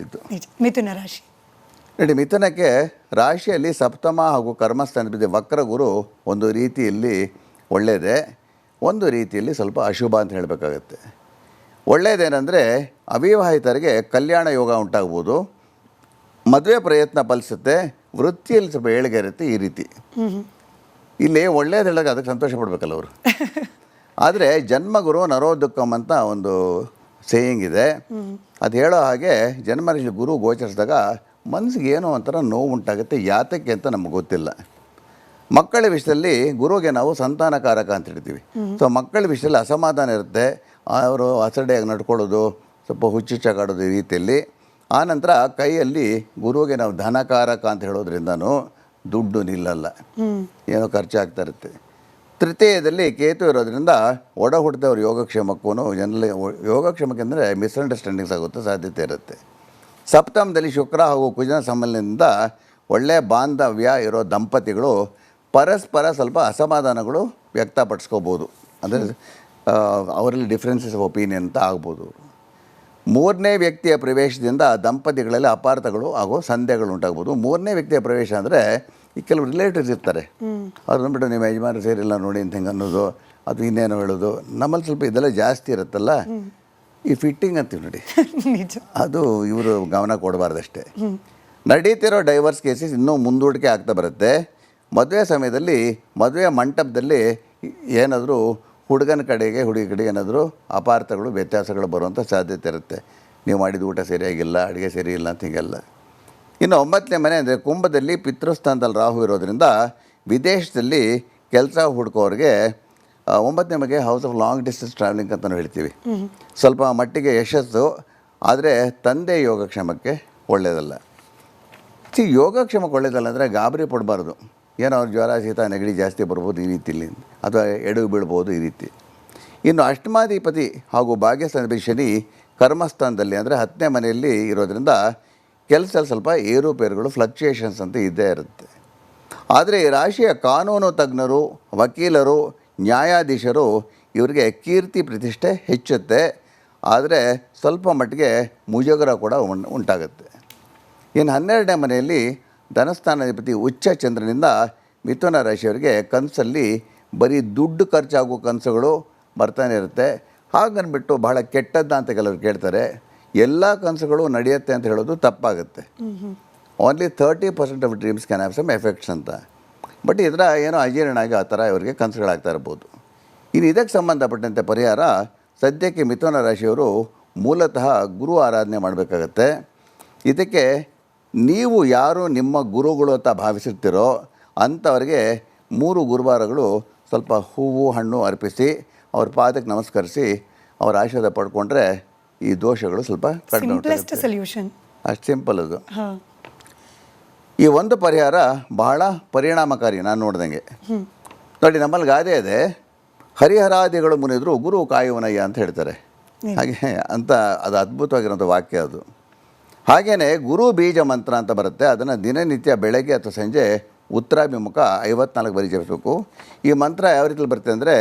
ಸಂಬಂಧಪಟ್ಟಿದ್ದು. ಮಿಥುನ ರಾಶಿ ನೋಡಿ, ಮಿಥುನಕ್ಕೆ ರಾಶಿಯಲ್ಲಿ ಸಪ್ತಮ ಹಾಗೂ ಕರ್ಮಸ್ಥಾನದಲ್ಲಿ ವಕ್ರ ಗುರು ಒಂದು ರೀತಿಯಲ್ಲಿ ಒಳ್ಳೆಯದೇ, ಒಂದು ರೀತಿಯಲ್ಲಿ ಸ್ವಲ್ಪ ಅಶುಭ ಅಂತ ಹೇಳಬೇಕಾಗತ್ತೆ. ಒಳ್ಳೆಯದೇನೆಂದರೆ ಅವಿವಾಹಿತರಿಗೆ ಕಲ್ಯಾಣ ಯೋಗ ಉಂಟಾಗ್ಬೋದು, ಮದುವೆ ಪ್ರಯತ್ನ ಫಲಿಸುತ್ತೆ, ವೃತ್ತಿಯಲ್ಲಿ ಸ್ವಲ್ಪ ಏಳಿಗೆ ಇರುತ್ತೆ. ಈ ರೀತಿ ಇಲ್ಲಿ ಒಳ್ಳೆಯದು ಹೇಳಿದಾಗ ಅದಕ್ಕೆ ಸಂತೋಷ ಪಡಬೇಕಲ್ಲ ಅವರು. ಆದರೆ ಜನ್ಮಗುರು ನರೋ ದುಃಖಂ ಅಂತ ಒಂದು ಸೇಯಿಂಗ್ ಇದೆ. ಅದು ಹೇಳೋ ಹಾಗೆ ಜನ್ಮರಾಶಿ ಗುರು ಗೋಚರಿಸಿದಾಗ ಮನಸ್ಸಿಗೆ ಏನೋ ಒಂಥರ ನೋವು ಉಂಟಾಗುತ್ತೆ. ಯಾತಕ್ಕೆ ಅಂತ ನಮಗೆ ಗೊತ್ತಿಲ್ಲ. ಮಕ್ಕಳ ವಿಷಯದಲ್ಲಿ ಗುರುಗೆ ನಾವು ಸಂತಾನಕಾರಕ ಅಂತ ಹೇಳ್ತೀವಿ. ಸೊ ಮಕ್ಕಳ ವಿಷಯದಲ್ಲಿ ಅಸಮಾಧಾನ ಇರುತ್ತೆ, ಅವರು ಅಸಡ್ಡೆಯಾಗಿ ನಡ್ಕೊಳ್ಳೋದು, ಸ್ವಲ್ಪ ಹುಚ್ಚುಚ್ಚಾಗಾಡೋದು ಈ ರೀತಿಯಲ್ಲಿ. ಆನಂತರ ಕೈಯಲ್ಲಿ ಗುರುವಿಗೆ ನಾವು ಧನಕಾರಕ ಅಂತ ಹೇಳೋದ್ರಿಂದನೂ ದುಡ್ಡು ನಿಲ್ಲಲ್ಲ, ಏನೋ ಖರ್ಚಾಗ್ತಾ ಇರುತ್ತೆ. ತೃತೀಯದಲ್ಲಿ ಕೇತು ಇರೋದ್ರಿಂದ ಒಡ ಹುಟ್ಟಿದವ್ರ ಯೋಗಕ್ಷೇಮಕ್ಕೂ ಜನರಲ್ಲಿ ಯೋಗಕ್ಷೇಮಕ್ಕೆ ಅಂದರೆ ಮಿಸ್ಅಂಡರ್ಸ್ಟ್ಯಾಂಡಿಂಗ್ಸ್ ಆಗುತ್ತೆ ಸಾಧ್ಯತೆ ಇರುತ್ತೆ. ಸಪ್ತಮದಲ್ಲಿ ಶುಕ್ರ ಹಾಗೂ ಕುಜನ ಸಂಬಂಧದಿಂದ ಒಳ್ಳೆಯ ಬಾಂಧವ್ಯ ಇರೋ ದಂಪತಿಗಳು ಪರಸ್ಪರ ಸ್ವಲ್ಪ ಅಸಮಾಧಾನಗಳು ವ್ಯಕ್ತಪಡಿಸ್ಕೋಬೋದು. ಅಂದರೆ ಅವರಲ್ಲಿ ಡಿಫ್ರೆನ್ಸಸ್ ಆಫ್ ಒಪಿನಿಯನ್ ಅಂತ ಆಗ್ಬೋದು. ಮೂರನೇ ವ್ಯಕ್ತಿಯ ಪ್ರವೇಶದಿಂದ ದಂಪತಿಗಳಲ್ಲಿ ಅಪಾರ್ಥಗಳು ಹಾಗೂ ಸಂದೇಹಗಳು ಉಂಟಾಗ್ಬೋದು. ಮೂರನೇ ವ್ಯಕ್ತಿಯ ಪ್ರವೇಶ ಅಂದರೆ ಈ ಕೆಲವು ರಿಲೇಟಿವ್ಸ್ ಇರ್ತಾರೆ, ಅವ್ರು ಅಂದ್ಬಿಟ್ಟು ನಿಮ್ಮ ಯಜಮಾನ ಸೇರಿಲ್ಲ ನೋಡಿ ಅಂತ ಹಿಂಗೆ ಅನ್ನೋದು, ಅದು ಇನ್ನೇನೋ ಹೇಳೋದು. ನಮ್ಮಲ್ಲಿ ಸ್ವಲ್ಪ ಇದೆಲ್ಲ ಜಾಸ್ತಿ ಇರುತ್ತಲ್ಲ, ಈ ಫಿಟ್ಟಿಂಗ್ ಅಂತೀವಿ ನೋಡಿ, ಅದು ಇವರು ಗಮನ ಕೊಡಬಾರ್ದಷ್ಟೇ. ನಡೀತಿರೋ ಡೈವರ್ಸ್ ಕೇಸಸ್ ಇನ್ನೂ ಮುಂದೂಡಿಕೆ ಆಗ್ತಾ ಬರುತ್ತೆ. ಮದುವೆ ಸಮಯದಲ್ಲಿ ಮದುವೆ ಮಂಟಪದಲ್ಲಿ ಏನಾದರೂ ಹುಡುಗನ ಕಡೆಗೆ ಹುಡುಗಿ ಕಡೆಗೆ ಏನಾದರೂ ಅಪಾರ್ಥಗಳು ವ್ಯತ್ಯಾಸಗಳು ಬರುವಂಥ ಸಾಧ್ಯತೆ ಇರುತ್ತೆ. ನೀವು ಮಾಡಿದ ಊಟ ಸರಿಯಾಗಿಲ್ಲ, ಅಡುಗೆ ಸರಿ ಇಲ್ಲ ಅಂತ ಹೀಗೆಲ್ಲ. ಇನ್ನು 9ನೇ ಮನೆ ಅಂದರೆ ಕುಂಭದಲ್ಲಿ ಪಿತೃಸ್ಥಾನದಲ್ಲಿ ರಾಹು ಇರೋದ್ರಿಂದ ವಿದೇಶದಲ್ಲಿ ಕೆಲಸ ಹುಡುಕೋರಿಗೆ 9ನೇ ಮನೆಗೆ house of long distance travelling ಅಂತ ನಾವು ಹೇಳ್ತೀವಿ. ಸ್ವಲ್ಪ ಮಟ್ಟಿಗೆ ಯಶಸ್ಸು, ಆದರೆ ತಂದೆ ಯೋಗಕ್ಷೇಮಕ್ಕೆ ಒಳ್ಳೆಯದಲ್ಲ. ಯೋಗಕ್ಷೇಮಕ್ಕೆ ಒಳ್ಳೆಯದಲ್ಲ ಅಂದರೆ ಗಾಬರಿ ಪಡಬಾರ್ದು. ಏನೋ ಅವ್ರ ಜ್ವರ ಶೀತ ನೆಗಡಿ ಜಾಸ್ತಿ ಬರ್ಬೋದು ಈ ರೀತಿಯಲ್ಲಿ, ಅಥವಾ ಎಡವು ಬೀಳ್ಬೋದು ಈ ರೀತಿ. ಇನ್ನು ಅಷ್ಟಮಾಧಿಪತಿ ಹಾಗೂ ಭಾಗ್ಯಸ್ಥಾನಾಧಿಪತಿ ಶನಿ ಕರ್ಮಸ್ಥಾನದಲ್ಲಿ ಅಂದರೆ 10ನೇ ಮನೆಯಲ್ಲಿ ಇರೋದ್ರಿಂದ ಕೆಲಸದಲ್ಲಿ ಸ್ವಲ್ಪ ಏರುಪೇರುಗಳು ಫ್ಲಕ್ಚುಯೇಷನ್ಸ್ ಅಂತ ಇದ್ದೇ ಇರುತ್ತೆ. ಆದರೆ ಈ ರಾಶಿಯ ಕಾನೂನು ತಜ್ಞರು, ವಕೀಲರು, ನ್ಯಾಯಾಧೀಶರು ಇವರಿಗೆ ಕೀರ್ತಿ ಪ್ರತಿಷ್ಠೆ ಹೆಚ್ಚುತ್ತೆ. ಆದರೆ ಸ್ವಲ್ಪ ಮಟ್ಟಿಗೆ ಮುಜುಗರ ಕೂಡ ಉಂಟಾಗುತ್ತೆ. ಇನ್ನು 12ನೇ ಮನೆಯಲ್ಲಿ ಧನಸ್ಥಾನಾಧಿಪತಿ ಉಚ್ಚ ಚಂದ್ರನಿಂದ ಮಿಥುನ ರಾಶಿಯವರಿಗೆ ಕನಸಲ್ಲಿ ಬರೀ ದುಡ್ಡು ಖರ್ಚಾಗೋ ಕನಸುಗಳು ಬರ್ತಾನೆ ಇರುತ್ತೆ. ಹಾಗನ್ಬಿಟ್ಟು ಬಹಳ ಕೆಟ್ಟದ್ದ ಅಂತ ಕೆಲವರು ಕೇಳ್ತಾರೆ. ಎಲ್ಲ ಕನಸುಗಳು ನಡೆಯುತ್ತೆ ಅಂತ ಹೇಳೋದು ತಪ್ಪಾಗುತ್ತೆ. Only 30% of dreams can have some effects ಅಂತ. ಬಟ್ ಇದರ ಏನೋ ಅಜೀರ್ಣ ಆಗಿ ಆ ಥರ ಇವರಿಗೆ ಕನಸುಗಳಾಗ್ತಾ ಇರ್ಬೋದು. ಇನ್ನು ಇದಕ್ಕೆ ಸಂಬಂಧಪಟ್ಟಂತೆ ಪರಿಹಾರ, ಸದ್ಯಕ್ಕೆ ಮಿಥುನ ರಾಶಿಯವರು ಮೂಲತಃ ಗುರು ಆರಾಧನೆ ಮಾಡಬೇಕಾಗತ್ತೆ. ಇದಕ್ಕೆ ನೀವು ಯಾರು ನಿಮ್ಮ ಗುರುಗಳು ಅಂತ ಭಾವಿಸುತ್ತೀರೋ ಅಂಥವ್ರಿಗೆ 3 ಗುರುವಾರಗಳು ಸ್ವಲ್ಪ ಹೂವು ಹಣ್ಣು ಅರ್ಪಿಸಿ ಅವ್ರ ಪಾದಕ್ಕೆ ನಮಸ್ಕರಿಸಿ ಅವ್ರ ಆಶೀರ್ವಾದ ಪಡ್ಕೊಂಡ್ರೆ ಈ ದೋಷಗಳು ಸ್ವಲ್ಪ ಕಡಿಮೆ ಉಂಟಾಗುತ್ತೆ. ಅಷ್ಟು ಸಿಂಪಲ್ ಅದು. ಈ ಒಂದು ಪರಿಹಾರ ಬಹಳ ಪರಿಣಾಮಕಾರಿ ನಾನು ನೋಡ್ದಂಗೆ. ನೋಡಿ, ನಮ್ಮಲ್ಲಿ ಗಾದೆ ಇದೆ, ಹರಿಹರಾದಿಗಳು ಮುನಿದ್ರು ಗುರು ಕಾಯುವನಯ್ಯ ಅಂತ ಹೇಳ್ತಾರೆ. ಹಾಗೆ ಅಂತ ಅದು ಅದ್ಭುತವಾಗಿರೋಂಥ ವಾಕ್ಯ ಅದು. ಹಾಗೆಯೇ ಗುರು ಬೀಜ ಮಂತ್ರ ಅಂತ ಬರುತ್ತೆ. ಅದನ್ನು ದಿನನಿತ್ಯ ಬೆಳಗ್ಗೆ ಅಥವಾ ಸಂಜೆ ಉತ್ತರಾಭಿಮುಖ 54 ಬಾರಿ ಜಪಿಸಬೇಕು. ಈ ಮಂತ್ರ ಯಾವ ರೀತಿಯಲ್ಲಿ ಬರುತ್ತೆ ಅಂದರೆ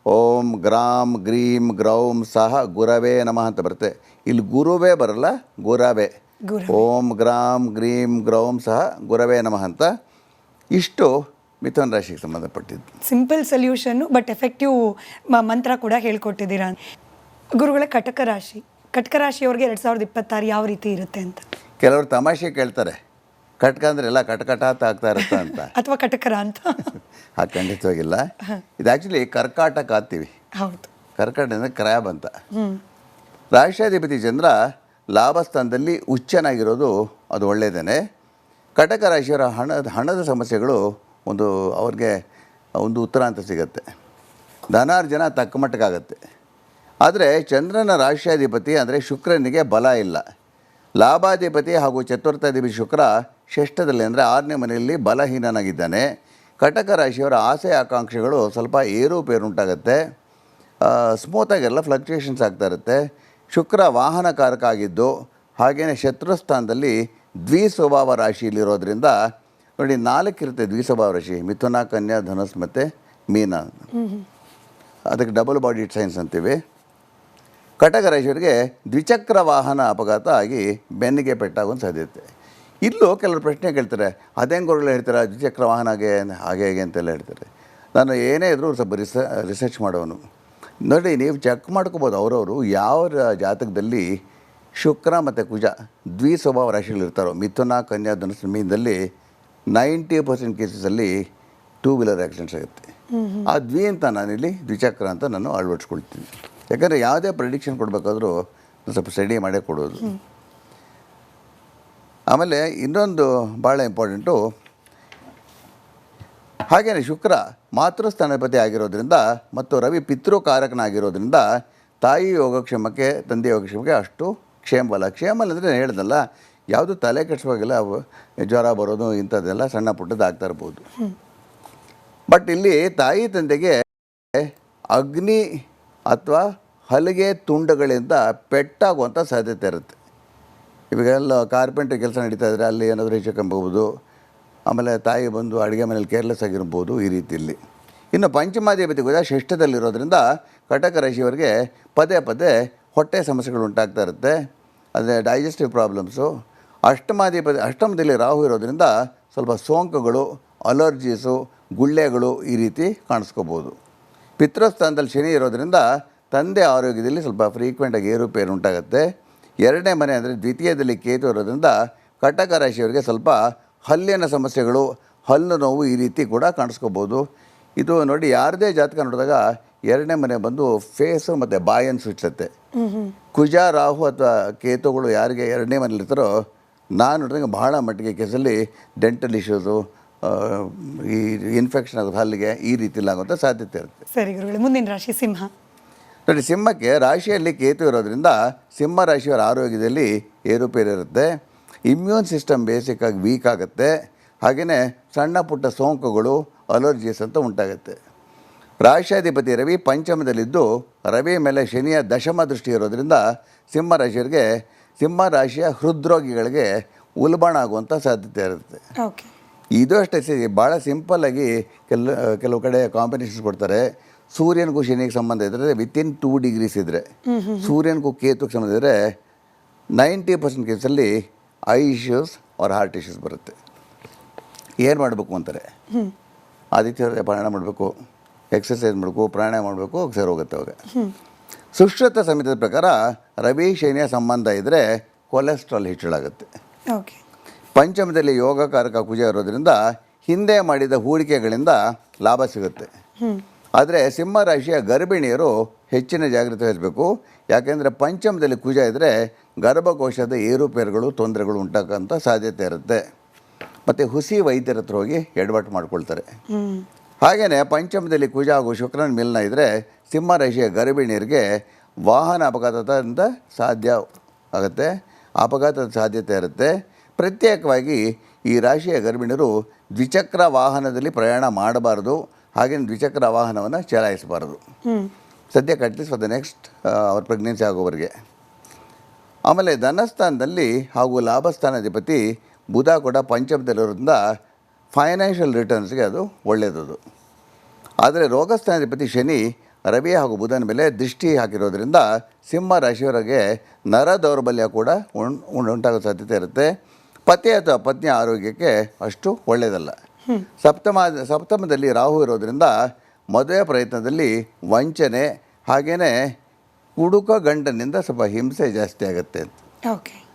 ಓಂ ಗ್ರಾಂ ಗ್ರೀಂ ಗ್ರೌಂ ಸಹ ಗುರವೇ ನಮಃ ಅಂತ ಬರುತ್ತೆ. ಇಲ್ಲಿ ಗುರುವೇ ಬರಲ್ಲ, ಗುರವೇ. ಓಂ ಗ್ರಾಂ ಗ್ರೀಂ ಗ್ರೌಂ ಸಹ ಗುರವೇ ನಮಃ ಅಂತ. ಇಷ್ಟು ಮಿಥುನ ರಾಶಿಗೆ ಸಂಬಂಧಪಟ್ಟಿದ್ದು ಸಿಂಪಲ್ ಸೊಲ್ಯೂಷನ್ನು, ಬಟ್ ಎಫೆಕ್ಟಿವ್ ಮಂತ್ರ ಕೂಡ ಹೇಳ್ಕೊಟ್ಟಿದ್ದೀರಾ. ಗುರುಗಳ ಕಟಕ ರಾಶಿಯವ್ರಿಗೆ 2026 ಯಾವ ರೀತಿ ಇರುತ್ತೆ ಅಂತ ಕೆಲವರು ತಮಾಷೆ ಕೇಳ್ತಾರೆ. ಕಟ್ಕ ಅಂದರೆ ಎಲ್ಲ ಕಟಕಟ ಅಂತ ಆಗ್ತಾ ಇರುತ್ತೆ ಅಂತ, ಅಥವಾ ಕಟಕರ ಅಂತ. ಖಂಡಿತವಾಗಿಲ್ಲ. ಇದು ಆ್ಯಕ್ಚುಲಿ ಕರ್ಕಾಟಕ ಅಂತೀವಿ. ಹೌದು, ಕರ್ಕಾಟ ಅಂದರೆ ಕ್ರ್ಯಾಬ್ ಅಂತ. ರಾಷ್ಟ್ರಾಧಿಪತಿ ಚಂದ್ರ ಲಾಭಸ್ಥಾನದಲ್ಲಿ ಉಚ್ಚನಾಗಿರೋದು ಅದು ಒಳ್ಳೆಯದೇ. ಕಟಕ ರಾಶಿಯವರ ಹಣದ ಸಮಸ್ಯೆಗಳು ಅವ್ರಿಗೆ ಒಂದು ಉತ್ತರ ಅಂತ ಸಿಗುತ್ತೆ. ಧನಾರ್ಜನ ತಕ್ಕ ಮಟ್ಟಕ್ಕಾಗತ್ತೆ. ಆದರೆ ಚಂದ್ರನ ರಾಷ್ಟ್ರಾಧಿಪತಿ ಅಂದರೆ ಶುಕ್ರನಿಗೆ ಬಲ ಇಲ್ಲ. ಲಾಭಾಧಿಪತಿ ಹಾಗೂ ಚತುರ್ಥಾಧಿಪತಿ ಶುಕ್ರ ಷಷ್ಠದಲ್ಲಿ ಅಂದರೆ 6ನೇ ಮನೆಯಲ್ಲಿ ಬಲಹೀನನಾಗಿದ್ದಾನೆ. ಕಟಕ ರಾಶಿಯವರ ಆಸೆ ಆಕಾಂಕ್ಷೆಗಳು ಸ್ವಲ್ಪ ಏರುಪೇರು ಉಂಟಾಗುತ್ತೆ. ಸ್ಮೂತಾಗೆಲ್ಲ ಫ್ಲಕ್ಚುಯೇಷನ್ಸ್ ಆಗ್ತಾ ಇರುತ್ತೆ. ಶುಕ್ರ ವಾಹನಕಾರಕ ಆಗಿದ್ದು, ಹಾಗೆಯೇ ಶತ್ರುಸ್ಥಾನದಲ್ಲಿ ದ್ವಿಸ್ವಭಾವ ರಾಶಿಯಲ್ಲಿರೋದ್ರಿಂದ ನೋಡಿ 4 ಇರುತ್ತೆ ದ್ವಿಸ್ವಭಾವ ರಾಶಿ: ಮಿಥುನ, ಕನ್ಯಾ, ಧನುಸ್ ಮತ್ತು ಮೀನ. ಅದಕ್ಕೆ ಡಬಲ್ ಬಾಡಿ ಸೈನ್ಸ್ ಅಂತೀವಿ. ಕಟಕ ರಾಶಿಯವರಿಗೆ ದ್ವಿಚಕ್ರ ವಾಹನ ಅಪಘಾತ ಆಗಿ ಬೆನ್ನಿಗೆ ಪೆಟ್ಟಾಗುವ ಸಾಧ್ಯತೆ. ಇಲ್ಲೂ ಕೆಲವರು ಪ್ರಶ್ನೆ ಕೇಳ್ತಾರೆ, ಅದೇನು ಗುರುಗಳು ಹೇಳ್ತಾರೆ ದ್ವಿಚಕ್ರ ವಾಹನ ಹಾಗೆ ಹೇಗೆ ಅಂತೆಲ್ಲ ಹೇಳ್ತಾರೆ. ನಾನು ಏನೇ ಇದ್ದರೂ ಸ್ವಲ್ಪ ರಿಸರ್ಚ್ ಮಾಡೋನು. ನೋಡಿ, ನೀವು ಚೆಕ್ ಮಾಡ್ಕೋಬೋದು ಅವರವರು ಯಾವ ಜಾತಕದಲ್ಲಿ ಶುಕ್ರ ಮತ್ತು ಕುಜ ದ್ವಿಸ್ವಭಾವ ರಾಶಿಗಳಿರ್ತಾರೋ, ಮಿಥುನ, ಕನ್ಯಾ, ಧನುಸ್ಸು, ಮೀನದಲ್ಲಿ 90% ಕೇಸಸಲ್ಲಿ 2 ವೀಲರ್ ಆಕ್ಸಿಡೆಂಟ್ಸ್ ಆಗುತ್ತೆ. ಆ ದ್ವಿ ಅಂತ ನಾನಿಲ್ಲಿ ದ್ವಿಚಕ್ರ ಅಂತ ನಾನು ಅಳವಡಿಸ್ಕೊಳ್ತೀನಿ. ಯಾಕಂದರೆ ಯಾವುದೇ ಪ್ರೆಡಿಕ್ಷನ್ ಕೊಡಬೇಕಾದ್ರೂ ಸ್ವಲ್ಪ ಸ್ಟಡಿ ಮಾಡೇ ಕೊಡೋದು. ಆಮೇಲೆ ಇನ್ನೊಂದು ಭಾಳ ಇಂಪಾರ್ಟೆಂಟು, ಹಾಗೆಯೇ ಶುಕ್ರ ಮಾತೃಸ್ಥಾನಾಧಿಪತಿ ಆಗಿರೋದ್ರಿಂದ ಮತ್ತು ರವಿ ಪಿತೃಕಾರಕನಾಗಿರೋದ್ರಿಂದ ತಾಯಿ ಯೋಗಕ್ಷೇಮಕ್ಕೆ, ತಂದೆ ಯೋಗಕ್ಷೇಮಕ್ಕೆ ಅಷ್ಟು ಕ್ಷೇಮವಲ್ಲ. ಕ್ಷೇಮಲ್ಲ ಅಂದರೆ ಹೇಳ್ದಲ್ಲ, ಯಾವುದು ತಲೆ ಕೆಡಿಸುವಾಗಿಲ್ಲ, ಜ್ವರ ಬರೋದು ಇಂಥದ್ದೆಲ್ಲ ಸಣ್ಣ ಪುಟ್ಟದ್ದು ಆಗ್ತಾ ಇರ್ಬೋದು. ಬಟ್ ಇಲ್ಲಿ ತಾಯಿ ತಂದೆಗೆ ಅಗ್ನಿ ಅಥವಾ ಹಲಿಗೆ ತುಂಡುಗಳಿಂದ ಪೆಟ್ಟಾಗುವಂಥ ಸಾಧ್ಯತೆ ಇರುತ್ತೆ. ಇವಾಗೆಲ್ಲ ಕಾರ್ಪೆಂಟ್ರಿ ಕೆಲಸ ನಡೀತಾ ಇದ್ದರೆ ಅಲ್ಲಿ ಏನಾದರೂ ಹೆಚ್ಚು ಕಮ್ಮಿ ಹೋಗ್ಬೋದು. ಆಮೇಲೆ ತಾಯಿ ಬಂದು ಅಡುಗೆ ಮನೇಲಿ ಕೇರ್ಲೆಸ್ ಆಗಿರ್ಬೋದು, ಈ ರೀತಿಯಲ್ಲಿ. ಇನ್ನು ಪಂಚಮಾಧಿಪತಿ ಕೂಡ ಷಷ್ಠದಲ್ಲಿರೋದ್ರಿಂದ ಕಟಕ ರಾಶಿಯವರಿಗೆ ಪದೇ ಪದೇ ಹೊಟ್ಟೆ ಸಮಸ್ಯೆಗಳು ಉಂಟಾಗ್ತಾ ಇರುತ್ತೆ, ಅಂದರೆ ಡೈಜೆಸ್ಟಿವ್ ಪ್ರಾಬ್ಲಮ್ಸು. ಅಷ್ಟಮದಲ್ಲಿ ರಾಹು ಇರೋದ್ರಿಂದ ಸ್ವಲ್ಪ ಸೋಂಕುಗಳು, ಅಲರ್ಜೀಸು, ಗುಳ್ಳೆಗಳು ಈ ರೀತಿ ಕಾಣಿಸ್ಕೋಬೋದು. ಪಿತೃಸ್ಥಾನದಲ್ಲಿ ಶನಿ ಇರೋದ್ರಿಂದ ತಂದೆ ಆರೋಗ್ಯದಲ್ಲಿ ಸ್ವಲ್ಪ ಫ್ರೀಕ್ವೆಂಟಾಗಿ ಏರುಪೇರು ಉಂಟಾಗುತ್ತೆ. ಎರಡನೇ ಮನೆ ಅಂದರೆ ದ್ವಿತೀಯದಲ್ಲಿ ಕೇತು ಇರೋದ್ರಿಂದ ಕಟಕ ರಾಶಿಯವರಿಗೆ ಸ್ವಲ್ಪ ಹಲ್ಲಿನ ಸಮಸ್ಯೆಗಳು, ಹಲ್ಲು ನೋವು ಈ ರೀತಿ ಕೂಡ ಕಾಣಿಸ್ಕೋಬೋದು. ಇದು ನೋಡಿ, ಯಾರದೇ ಜಾತಕ ನೋಡಿದಾಗ ಎರಡನೇ ಮನೆ ಬಂದು ಫೇಸು ಮತ್ತು ಬಾಯನ್ನು ಸೂಚಿಸುತ್ತೆ. ಕುಜ, ರಾಹು ಅಥವಾ ಕೇತುಗಳು ಯಾರಿಗೆ ಎರಡನೇ ಮನೇಲಿರ್ತಾರೋ, ನಾನು ನೋಡಿದಾಗ ಬಹಳ ಮಟ್ಟಿಗೆ ಕೇಸಲ್ಲಿ ಡೆಂಟಲ್ ಇಶ್ಯೂಸು, ಈ ಇನ್ಫೆಕ್ಷನ್ ಆಗೋದು ಹಲ್ಲಿಗೆ, ಈ ರೀತಿಯಲ್ಲಿ ಆಗುವಂಥ ಸಾಧ್ಯತೆ ಇರುತ್ತೆ. ಸರಿ ಗುರುಗಳೇ, ಮುಂದಿನ ರಾಶಿ ಸಿಂಹ. ನೋಡಿ, ಸಿಂಹಕ್ಕೆ ರಾಶಿಯಲ್ಲಿ ಕೇತು ಇರೋದ್ರಿಂದ ಸಿಂಹ ರಾಶಿಯವರ ಆರೋಗ್ಯದಲ್ಲಿ ಏರುಪೇರು ಇರುತ್ತೆ. ಇಮ್ಯೂನ್ ಸಿಸ್ಟಮ್ ಬೇಸಿಕ್ಕಾಗಿ ವೀಕ್ ಆಗುತ್ತೆ. ಹಾಗೆಯೇ ಸಣ್ಣ ಪುಟ್ಟ ಸೋಂಕುಗಳು, ಅಲರ್ಜೀಸ್ ಅಂತ ಉಂಟಾಗುತ್ತೆ. ರಾಶಿಯಾಧಿಪತಿ ರವಿ ಪಂಚಮದಲ್ಲಿದ್ದು ರವಿ ಮೇಲೆ ಶನಿಯ ದಶಮ ದೃಷ್ಟಿ ಇರೋದ್ರಿಂದ ಸಿಂಹ ರಾಶಿಯವರಿಗೆ, ಸಿಂಹ ರಾಶಿಯ ಹೃದ್ರೋಗಿಗಳಿಗೆ ಉಲ್ಬಣ ಆಗುವಂಥ ಸಾಧ್ಯತೆ ಇರುತ್ತೆ. ಓಕೆ, ಇದು ಅಷ್ಟೇ ಭಾಳ ಸಿಂಪಲ್ಲಾಗಿ ಕೆಲವು ಕಡೆ ಕಾಂಬಿನೇಷನ್ಸ್ ಕೊಡ್ತಾರೆ. ಸೂರ್ಯನಿಗೂ ಶನಿಗೆ ಸಂಬಂಧ ಇದ್ದರೆ ವಿತಿನ್ 2 ಡಿಗ್ರೀಸ್ ಇದ್ದರೆ, ಸೂರ್ಯನಿಗೂ ಕೇತುಗೆ ಸಂಬಂಧ ಇದ್ದರೆ 90% ಕೇಸಲ್ಲಿ ಐ ಇಶ್ಯೂಸ್ ಅವ್ರ ಹಾರ್ಟ್ ಇಶ್ಯೂಸ್ ಬರುತ್ತೆ. ಏನು ಮಾಡಬೇಕು ಅಂತಾರೆ, ಆದಿತ್ಯ ಪ್ರಾಣಾಯಾಮ ಮಾಡಬೇಕು, ಎಕ್ಸಸೈಸ್ ಮಾಡಬೇಕು, ಪ್ರಾಣಾಯಾಮ ಮಾಡಬೇಕು, ಸರಿ ಹೋಗುತ್ತೆ ಅವಾಗ. ಸುಶ್ರುತ ಸಮಿತಿಯ ಪ್ರಕಾರ ರವಿ ಶನಿಯ ಸಂಬಂಧ ಇದ್ದರೆ ಕೊಲೆಸ್ಟ್ರಾಲ್ ಹೆಚ್ಚಳಾಗುತ್ತೆ. ಓಕೆ, ಪಂಚಮದಲ್ಲಿ ಯೋಗಕಾರಕ ಕುಜ ಇರೋದ್ರಿಂದ ಹಿಂದೆ ಮಾಡಿದ ಹೂಡಿಕೆಗಳಿಂದ ಲಾಭ ಸಿಗುತ್ತೆ. ಆದರೆ ಸಿಂಹ ರಾಶಿಯ ಗರ್ಭಿಣಿಯರು ಹೆಚ್ಚಿನ ಜಾಗೃತಿ ವಹಿಸಬೇಕು. ಯಾಕೆಂದರೆ ಪಂಚಮದಲ್ಲಿ ಕುಜ ಇದ್ದರೆ ಗರ್ಭಕೋಶದ ಏರುಪೇರುಗಳು, ತೊಂದರೆಗಳು ಉಂಟಾಗೋಂಥ ಸಾಧ್ಯತೆ ಇರುತ್ತೆ. ಮತ್ತು ಹುಸಿ ವೈದ್ಯರ ಹತ್ರ ಹೋಗಿ ಎಡವಟ್ಟು ಮಾಡ್ಕೊಳ್ತಾರೆ. ಹಾಗೆಯೇ ಪಂಚಮದಲ್ಲಿ ಕುಜ ಹಾಗೂ ಶುಕ್ರನ ಮಿಲನ ಇದ್ದರೆ ಸಿಂಹ ರಾಶಿಯ ಗರ್ಭಿಣಿಯರಿಗೆ ವಾಹನ ಅಪಘಾತದಿಂದ ಸಾಧ್ಯ ಆಗುತ್ತೆ, ಅಪಘಾತದ ಸಾಧ್ಯತೆ ಇರುತ್ತೆ. ಪ್ರತ್ಯೇಕವಾಗಿ ಈ ರಾಶಿಯ ಗರ್ಭಿಣಿಯರು ದ್ವಿಚಕ್ರ ವಾಹನದಲ್ಲಿ ಪ್ರಯಾಣ ಮಾಡಬಾರ್ದು, ಹಾಗೆಯೇ ದ್ವಿಚಕ್ರ ವಾಹನವನ್ನು ಚಲಾಯಿಸಬಾರ್ದು ಸದ್ಯಕ್ಕೆ, ಅಟ್ಲೀಸ್ಟ್ ಫಾರ್ ದ ನೆಕ್ಸ್ಟ್ ಅವ್ರ ಪ್ರೆಗ್ನೆನ್ಸಿ ಆಗೋವರೆಗೆ. ಆಮೇಲೆ ಧನಸ್ಥಾನದಲ್ಲಿ ಹಾಗೂ ಲಾಭಸ್ಥಾನಾಧಿಪತಿ ಬುಧ ಕೂಡ ಪಂಚಮದಲ್ಲಿರೋದ್ರಿಂದ ಫೈನಾನ್ಷಿಯಲ್ ರಿಟರ್ನ್ಸ್ಗೆ ಅದು ಒಳ್ಳೆಯದು. ಆದರೆ ರೋಗಸ್ಥಾನಾಧಿಪತಿ ಶನಿ ರವಿ ಹಾಗೂ ಬುಧನ ಮೇಲೆ ದೃಷ್ಟಿ ಹಾಕಿರೋದ್ರಿಂದ ಸಿಂಹ ರಾಶಿಯವರಿಗೆ ನರ ದೌರ್ಬಲ್ಯ ಕೂಡ ಉಂಟಾಗೋ ಸಾಧ್ಯತೆ ಇರುತ್ತೆ. ಪತಿ ಅಥವಾ ಪತ್ನಿಯ ಆರೋಗ್ಯಕ್ಕೆ ಅಷ್ಟು ಒಳ್ಳೆಯದಲ್ಲ. ಸಪ್ತಮದಲ್ಲಿ ರಾಹು ಇರೋದ್ರಿಂದ ಮದುವೆ ಪ್ರಯತ್ನದಲ್ಲಿ ವಂಚನೆ, ಹಾಗೆಯೇ ಕುಡುಕ ಗಂಡನಿಂದ ಸ್ವಲ್ಪ ಹಿಂಸೆ ಜಾಸ್ತಿ ಆಗುತ್ತೆ. ಓಕೆ.